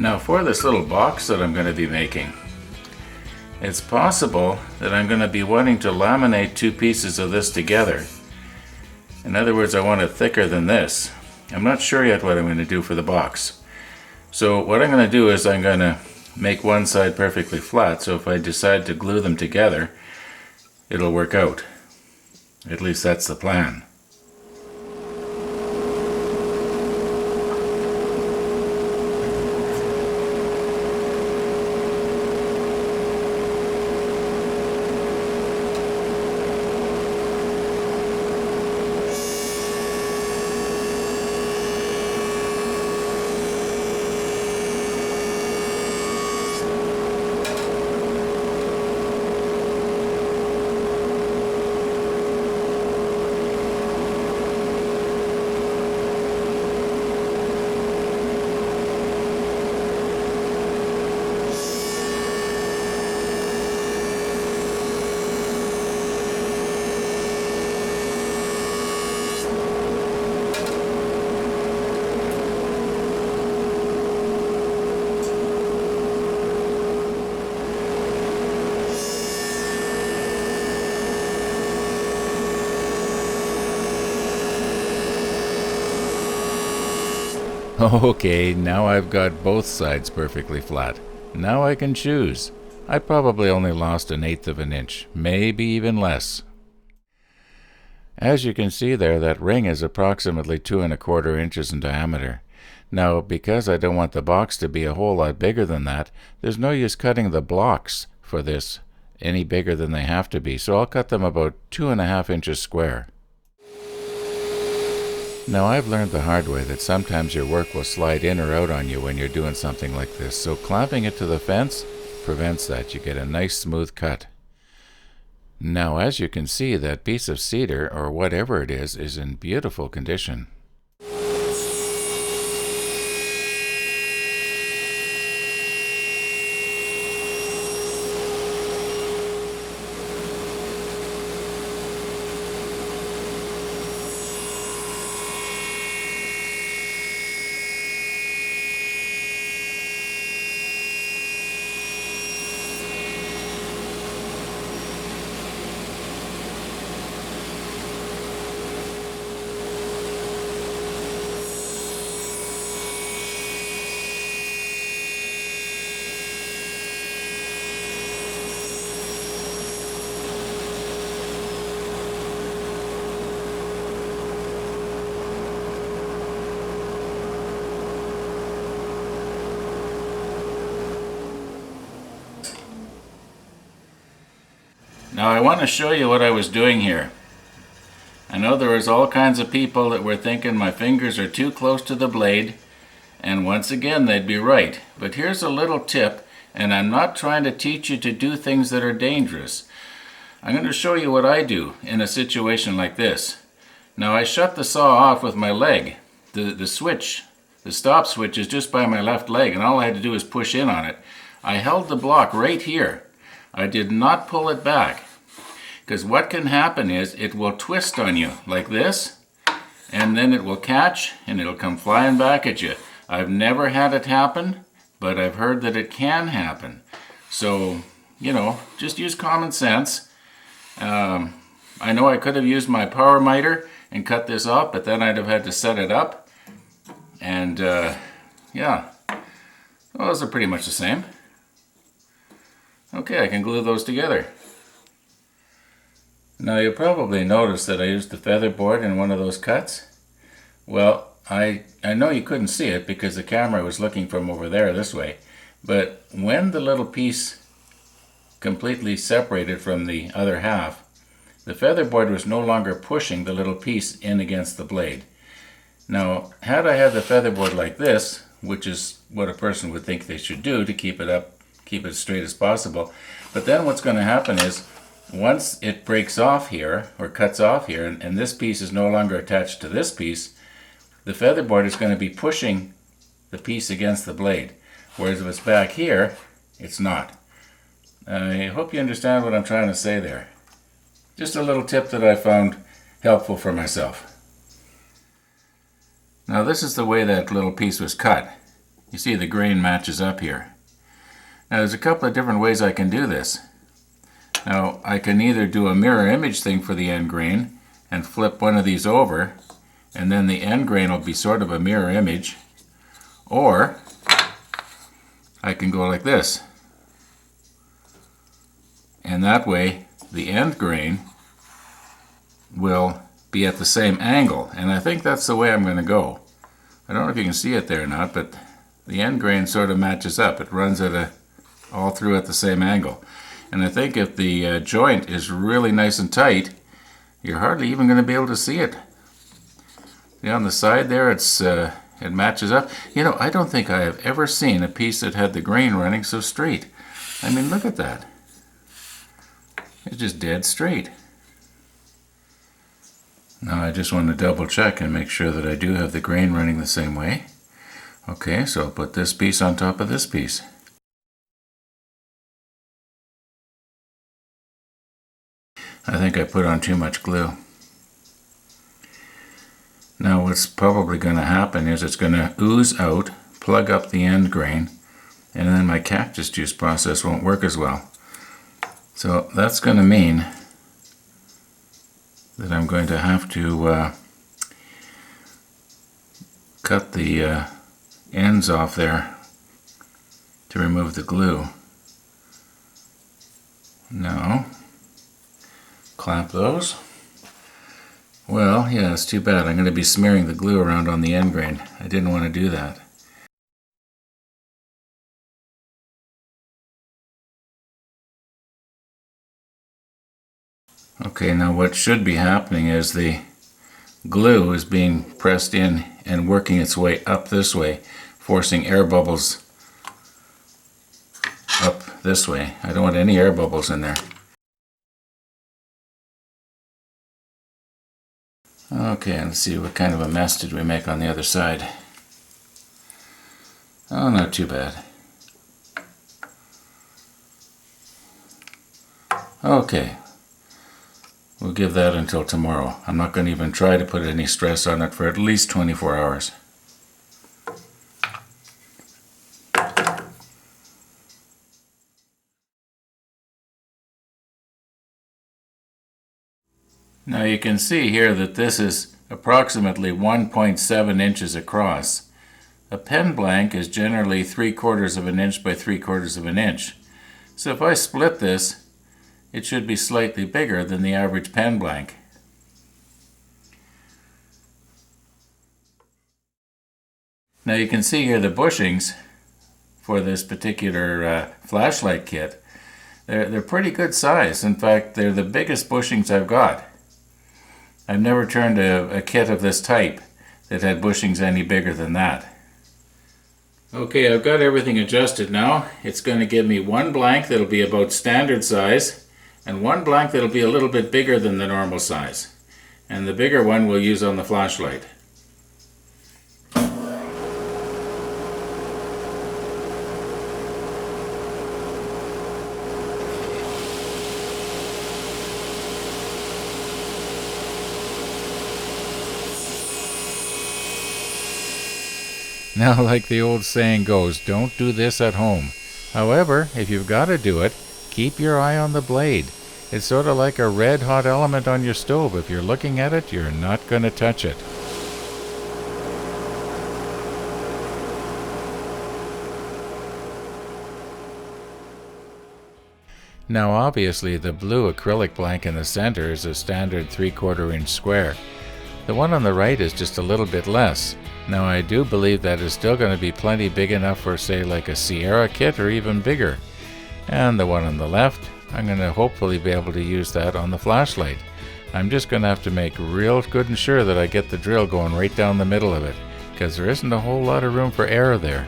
Now for this little box that I'm going to be making, it's possible that I'm going to be wanting to laminate two pieces of this together. In other words, I want it thicker than this. I'm not sure yet what I'm going to do for the box. So what I'm going to do is I'm going to make one side perfectly flat, so if I decide to glue them together, it'll work out. At least that's the plan. Okay, now I've got both sides perfectly flat. Now I can choose. I probably only lost 1/8 of an inch, maybe even less. As you can see there, that ring is approximately 2 1/4 inches in diameter. Now, because I don't want the box to be a whole lot bigger than that, there's no use cutting the blocks for this any bigger than they have to be, so I'll cut them about 2 1/2 inches square. Now, I've learned the hard way that sometimes your work will slide in or out on you when you're doing something like this, so clamping it to the fence prevents that. You get a nice smooth cut. Now, as you can see, that piece of cedar, or whatever it is in beautiful condition. Now I want to show you what I was doing here. I know there was all kinds of people that were thinking my fingers are too close to the blade, and once again they'd be right. But here's a little tip, and I'm not trying to teach you to do things that are dangerous. I'm going to show you what I do in a situation like this. Now I shut the saw off with my leg. The switch, the stop switch is just by my left leg, and all I had to do is push in on it. I held the block right here. I did not pull it back, because what can happen is it will twist on you like this, and then it will catch and it'll come flying back at you. I've never had it happen, but I've heard that it can happen. So, just use common sense. I know I could have used my power miter and cut this off, but then I'd have had to set it up. And yeah, well, those are pretty much the same. Okay, I can glue those together. Now you'll probably notice that I used the feather board in one of those cuts. Well, I know you couldn't see it because the camera was looking from over there this way, but when the little piece completely separated from the other half, the feather board was no longer pushing the little piece in against the blade. Now, had I had the feather board like this, which is what a person would think they should do to keep it up, keep it as straight as possible, but then what's going to happen is once it breaks off here, or cuts off here, and this piece is no longer attached to this piece, the feather board is going to be pushing the piece against the blade. Whereas if it's back here, it's not. I hope you understand what I'm trying to say there. Just a little tip that I found helpful for myself. Now this is the way that little piece was cut. You see the grain matches up here. Now there's a couple of different ways I can do this. Now I can either do a mirror image thing for the end grain and flip one of these over, and then the end grain will be sort of a mirror image, or I can go like this. And that way the end grain will be at the same angle, and I think that's the way I'm going to go. I don't know if you can see it there or not, but the end grain sort of matches up. It runs at all through at the same angle. And I think if the joint is really nice and tight, you're hardly even going to be able to see it. See, on the side there, it matches up. You know, I don't think I have ever seen a piece that had the grain running so straight. I mean, look at that. It's just dead straight. Now I just want to double check and make sure that I do have the grain running the same way. Okay, so I'll put this piece on top of this piece. I think I put on too much glue. Now what's probably going to happen is it's going to ooze out, plug up the end grain, and then my cactus juice process won't work as well. So that's going to mean that I'm going to have to cut the ends off there to remove the glue. Now, clamp those. Well, yeah, it's too bad. I'm going to be smearing the glue around on the end grain. I didn't want to do that. Okay, now what should be happening is the glue is being pressed in and working its way up this way, forcing air bubbles up this way. I don't want any air bubbles in there. Okay, let's see what kind of a mess did we make on the other side. Oh, not too bad. Okay. We'll give that until tomorrow. I'm not going to even try to put any stress on it for at least 24 hours. Now you can see here that this is approximately 1.7 inches across. A pen blank is generally 3/4 of an inch by 3/4 of an inch. So if I split this, it should be slightly bigger than the average pen blank. Now you can see here the bushings for this particular flashlight kit. They're pretty good size. In fact, they're the biggest bushings I've got. I've never turned a kit of this type that had bushings any bigger than that. Okay, I've got everything adjusted now. It's going to give me one blank that'll be about standard size, and one blank that'll be a little bit bigger than the normal size. And the bigger one we'll use on the flashlight. Now, like the old saying goes, don't do this at home. However, if you've got to do it, keep your eye on the blade. It's sort of like a red hot element on your stove. If you're looking at it, you're not going to touch it. Now obviously the blue acrylic blank in the center is a standard 3/4 inch square. The one on the right is just a little bit less. Now I do believe that is still going to be plenty big enough for, say, like a Sierra kit or even bigger. And the one on the left, I'm going to hopefully be able to use that on the flashlight. I'm just going to have to make real good and sure that I get the drill going right down the middle of it, because there isn't a whole lot of room for error there.